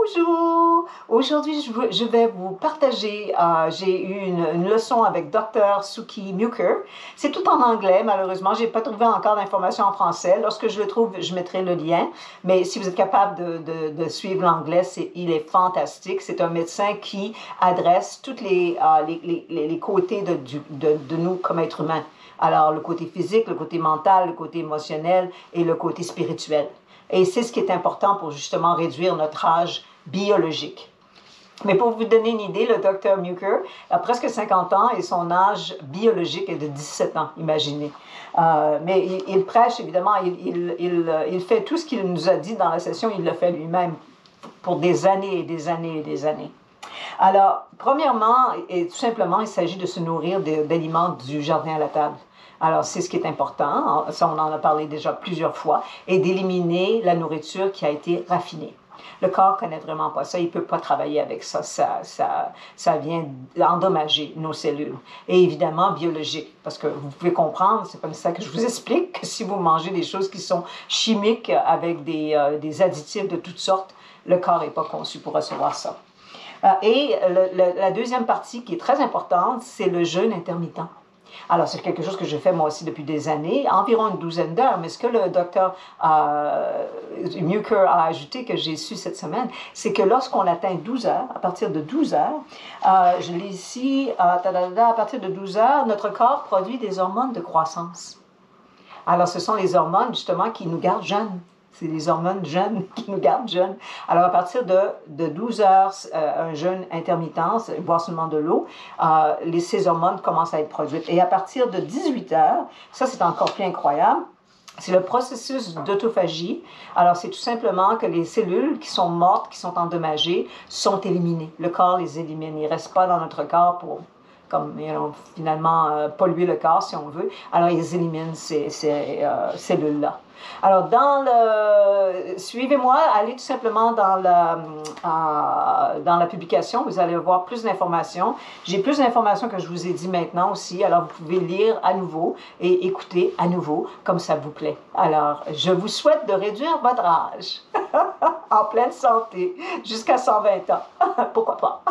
Bonjour! Aujourd'hui, je vais vous partager, j'ai eu une leçon avec Dr. Suki Muker. C'est tout en anglais, malheureusement. Je n'ai pas trouvé encore d'informations en français. Lorsque je le trouve, je mettrai le lien. Mais si vous êtes capable de suivre l'anglais, il est fantastique. C'est un médecin qui adresse tous les côtés de nous comme êtres humains. Alors, le côté physique, le côté mental, le côté émotionnel et le côté spirituel. Et c'est ce qui est important pour justement réduire notre âge biologique. Mais pour vous donner une idée, le Dr. Muker a presque 50 ans et son âge biologique est de 17 ans, imaginez. Mais il prêche, évidemment, il fait tout ce qu'il nous a dit dans la session, il le fait lui-même pour des années et des années et des années. Alors, premièrement, et tout simplement, il s'agit de se nourrir d'aliments du jardin à la table. Alors, c'est ce qui est important, ça on en a parlé déjà plusieurs fois, et d'éliminer la nourriture qui a été raffinée. Le corps ne connaît vraiment pas ça, il ne peut pas travailler avec ça. Ça vient endommager nos cellules. Et évidemment, biologique, parce que vous pouvez comprendre, c'est comme ça que je vous explique, que si vous mangez des choses qui sont chimiques avec des additifs de toutes sortes, le corps n'est pas conçu pour recevoir ça. Et la deuxième partie qui est très importante, c'est le jeûne intermittent. Alors, c'est quelque chose que je fais moi aussi depuis des années, environ une douzaine d'heures, mais ce que le docteur Muker a ajouté, que j'ai su cette semaine, c'est que lorsqu'on atteint 12 heures, à partir de 12 heures, je l'ai ici, à partir de 12 heures, notre corps produit des hormones de croissance. Alors, ce sont les hormones, justement, qui nous gardent jeunes. C'est les hormones jeunes qui nous gardent jeunes. Alors, à partir de 12 heures, un jeûne intermittent, boire seulement de l'eau, ces hormones commencent à être produites. Et à partir de 18 heures, ça c'est encore plus incroyable, c'est le processus d'autophagie. Alors, c'est tout simplement que les cellules qui sont mortes, qui sont endommagées, sont éliminées. Le corps les élimine. Ils ne restent pas dans notre corps pour finalement polluer le corps, si on veut. Alors, ils éliminent ces cellules-là. Alors, suivez-moi, allez tout simplement dans la publication, vous allez voir plus d'informations. J'ai plus d'informations que je vous ai dit maintenant aussi, alors vous pouvez lire à nouveau et écouter à nouveau, comme ça vous plaît. Alors, je vous souhaite de réduire votre âge en pleine santé jusqu'à 120 ans. Pourquoi pas?